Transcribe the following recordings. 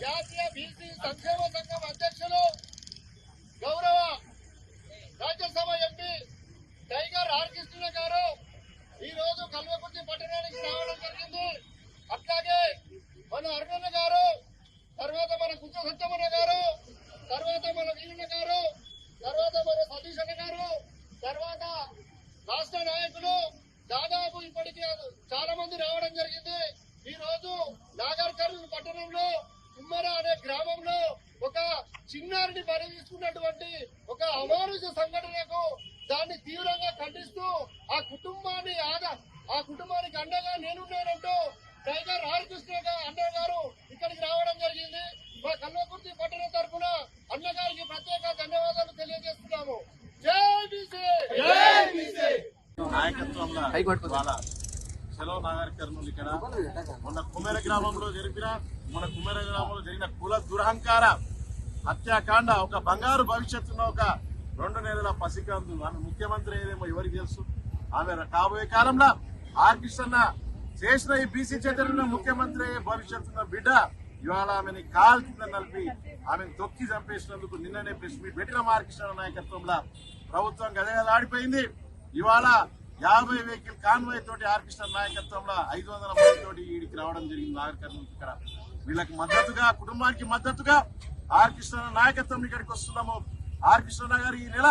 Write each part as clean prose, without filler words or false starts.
జాతీయ బీసీ సంక్షేమ సంఘం అధ్యక్షులు గౌరవ Rajya Sabha MP Tiger R Krishna garu ఈ రోజు కల్వకుర్తి పట్టణానికి రావడం జరిగింది. అట్లాగే మన అరుణన్న గారు, తర్వాత మన కుట్ర సత్యమన్న గారు, తర్వాత మన వీరన్న గారు, తర్వాత మన సతీష్ అన్న గారు, తర్వాత రాష్ట్ర నాయకులు దాదాపు ఇప్పటికీ చాలా మంది రావడం జరిగింది. ఈ రోజు నాగర్ కర్నూలు పట్టణంలో కుమ్మర అనే గ్రామంలో ఒక చిన్నారిని బలి తీసుకున్నటువంటి ఒక అమానుష సంఘటనకు దాన్ని తీవ్రంగా ఖండిస్తూ ఆ కుటుంబానికి అండగా నేనున్నానంటూ టైగర్ ఆర్ కృష్ణ అన్న గారు ఇక్కడికి రావడం జరిగింది. మా కల్వకుర్తి పట్టణ తరఫున అన్నగారికి ప్రత్యేక ధన్యవాదాలు తెలియజేస్తున్నాము. జై బీసీ. నాయకత్వంలో సెలవు నాగర్ కర్నూలు ఇక్కడ మొన్న కుమ్మర గ్రామంలో జరిగిన కుల దురహంకార హత్యాకాండ, ఒక బంగారు భవిష్యత్తున్న ఒక 2 నెలల పసికందు ఆమె ముఖ్యమంత్రి ఏదేమో ఎవరికి తెలుసు. ఆమె కాబోయే కాలంలో ఆర్ కృష్ణ చేసిన ఈ బీసీ చైతన్య ముఖ్యమంత్రి అయ్యే భవిష్యత్తున్న బిడ్డ ఇవాళ ఆమెని కాలు కింద నలిపి ఆమెను తొక్కి చంపేసినందుకు నిన్ననే ప్రెస్ మీట్ పెట్టిన ఆర్ కృష్ణ నాయకత్వంలో ప్రభుత్వం గదగదలాడిపోయింది. ఇవాళ 50 వెహికల్ కాన్వాయ్ తోటి ఆర్ కృష్ణ నాయకత్వంలో 500 మంది తోటి వీడికి రావడం జరిగింది నాగర్ కర్నూలు. ఇక్కడ వీళ్ళకి మద్దతుగా, కుటుంబానికి మద్దతుగా ఆర్ కృష్ణ నాయకత్వం ఇక్కడికి వస్తున్నాము. ఆర్ కృష్ణ గారు ఈ నెల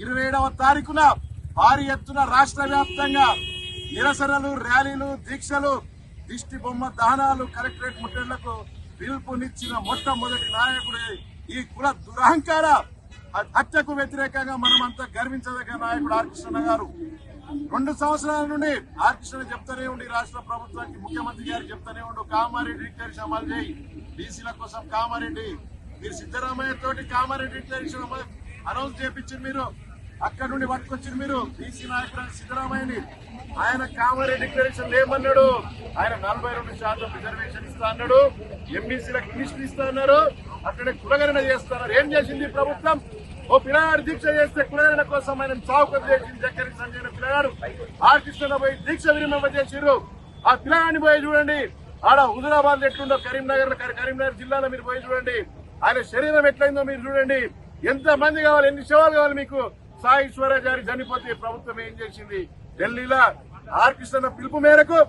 27వ తారీఖున భారీ ఎత్తున రాష్ట్ర వ్యాప్తంగా నిరసనలు, ర్యాలీలు, దీక్షలు, దిష్టి బొమ్మ దహనాలు, కలెక్టరేట్ ముట్టడిలకు పిలుపునిచ్చిన మొట్టమొదటి నాయకుడు ఈ కుల దురహంకార హత్యకు వ్యతిరేకంగా మనమంతా గర్వించదగ్గ నాయకుడు ఆర్ కృష్ణ గారు. 2 సంవత్సరాల నుండి ఆర్ కృష్ణ చెప్తానే ఉండి రాష్ట్ర ప్రభుత్వానికి, ముఖ్యమంత్రి గారు చెప్తానే ఉండు కామారెడ్డి డిక్లరేషన్ అమలు చేయి, బీసీల కోసం కామారెడ్డి. మీరు సిద్దరామయ్య తోటి కామారెడ్డి డిక్లరేషన్ అనౌన్స్ చేయించారు. మీరు అక్కడ నుండి పట్టుకొచ్చారు. మీరు బీసీ నాయకుడు సిద్దరామయ్యని ఆయన కామారెడ్డి డిక్లరేషన్ లేమన్నాడు. ఆయన 42% రిజర్వేషన్ ఇస్తా అన్నాడు. ఎంబీసీలకు మినిస్టర్ ఇస్తా అన్నారు. అక్కడే కులగణన చేస్తున్నారు. ఏం చేసింది ప్రభుత్వం? ఓ పిల్లగాడు దీక్ష చేస్తే కులగణన కోసం ఆయన చౌకం చేసింది. జక్కరి సంజయ్ పిల్లగాడు ఆర్ కృష్ణ పోయి దీక్ష విరమింపజేసిర్రు. ఆ పిల్లగాడిని పోయి చూడండి. ఆడ హుజురాబాద్ ఎట్లుండో, కరీంనగర్ జిల్లాలో మీరు పోయి చూడండి. ఆయన శరీరం ఎట్లయిందో మీరు చూడండి. ఎంత మంది కావాలి, ఎన్ని శవాలు కావాలి మీకు? సాయి ఈశ్వరాచారి చనిపోతే ప్రభుత్వం ఏం చేసింది? ఢిల్లీలో ఆర్ కృష్ణ పిలుపు మేరకు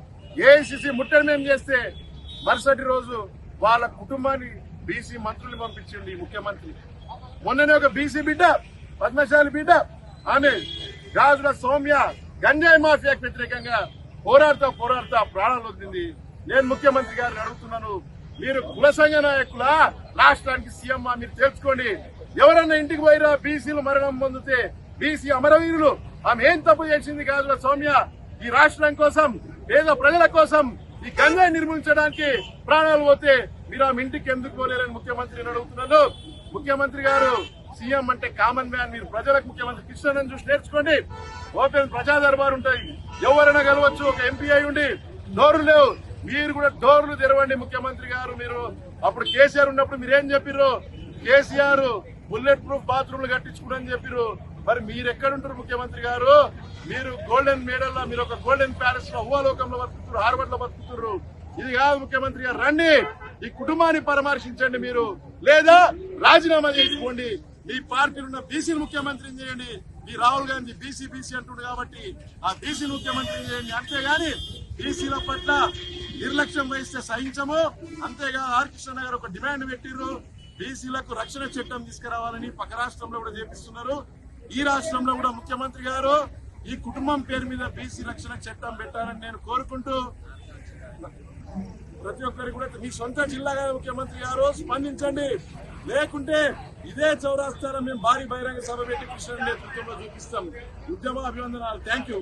ఏఐసిసి ముట్టడి మేము చేస్తే మరుసటి రోజు వాళ్ళ కుటుంబాన్ని బీసీ మంత్రులు పంపించింది ముఖ్యమంత్రి. మొన్ననే ఒక బీసీ బిడ్డ, పద్మశాలి బిడ్డ, ఆమె గాజుల సౌమ్య గంజాయి మాఫియాకు వ్యతిరేకంగా పోరాడుతా ప్రాణాలు వదిలింది. నేను ముఖ్యమంత్రి గారిని అడుగుతున్నాను, మీరు కుల సంఘ నాయకుల రాష్ట్రానికి సీఎం మీరు తెలుసుకోండి. ఎవరన్నా ఇంటికి పోయినా బీసీలు మరణం పొందితే బీసీ అమరవీరులు ఆమె ఏం తప్పు చేసింది? గాజుల సౌమ్య ఈ రాష్ట్రం కోసం, పేద ప్రజల కోసం ఈ గంజాయి నిర్మించడానికి ప్రాణాలు పోతే మీరు ఆమె ఇంటికి ఎందుకు పోలేరని ముఖ్యమంత్రిని అడుగుతున్నాను. ముఖ్యమంత్రి గారు సీఎం అంటే కామన్ మ్యాన్. మీరు ప్రజలకు ముఖ్యమంత్రి కృష్ణను చూసి నేర్చుకోండి. ఓపెన్ ప్రజా దర్బార్ ఉంటాయి, ఎవరైనా కలవచ్చు. ఒక ఎంపీ అయి ఉండి డోర్లు లేవు, మీరు కూడా డోర్లు తెరవండి. ముఖ్యమంత్రి గారు మీరు అప్పుడు కేసీఆర్ ఉన్నప్పుడు మీరేం చెప్పిర్రు? కేసీఆర్ బుల్లెట్ ప్రూఫ్ బాత్రూమ్లు కట్టించుకుని చెప్పిర్రు. మరి మీరు ఎక్కడుంటారు ముఖ్యమంత్రి గారు? మీరు గోల్డెన్ మేడల్ లో, మీరు ఒక గోల్డెన్ ప్యాలెస్ లో ఊహాలోకంలో బతుకుతున్నారు, హార్వర్డ్ లో బతుకుతున్నారు. ఇది కాదు ముఖ్యమంత్రి గారు. రండి, ఈ కుటుంబాన్ని పరామర్శించండి మీరు, లేదా రాజీనామా చేసుకోండి. మీ పార్టీలో ఉన్న బీసీని ముఖ్యమంత్రిని చేయండి. ఈ రాహుల్ గాంధీ బీసీ అంటుండు కాబట్టి ఆ బీసీని ముఖ్యమంత్రిని చేయండి. అంతేగాని బీసీల పట్ల నిర్లక్ష్యం వహిస్తే సహించము. అంతేగా ఆర్ కృష్ణ గారు ఒక డిమాండ్ పెట్టిర్రు, బీసీలకు రక్షణ చట్టం తీసుకురావాలని. పక్క రాష్ట్రంలో కూడా చేపిస్తున్నారు, ఈ రాష్ట్రంలో కూడా ముఖ్యమంత్రి గారు ఈ కుటుంబం పేరు మీద బీసీ రక్షణ చట్టం పెట్టాలని నేను కోరుకుంటూ ప్రతి ఒక్కరికి కూడా మీ సొంత జిల్లాగా ముఖ్యమంత్రి గారు స్పందించండి, లేకుంటే ఇదే చౌరాస్తారా మేము భారీ బహిరంగ సభ పెట్టి కృష్ణ నేతృత్వంలో చూపిస్తాం. ఉద్యమ అభివందనాలు. Thank you.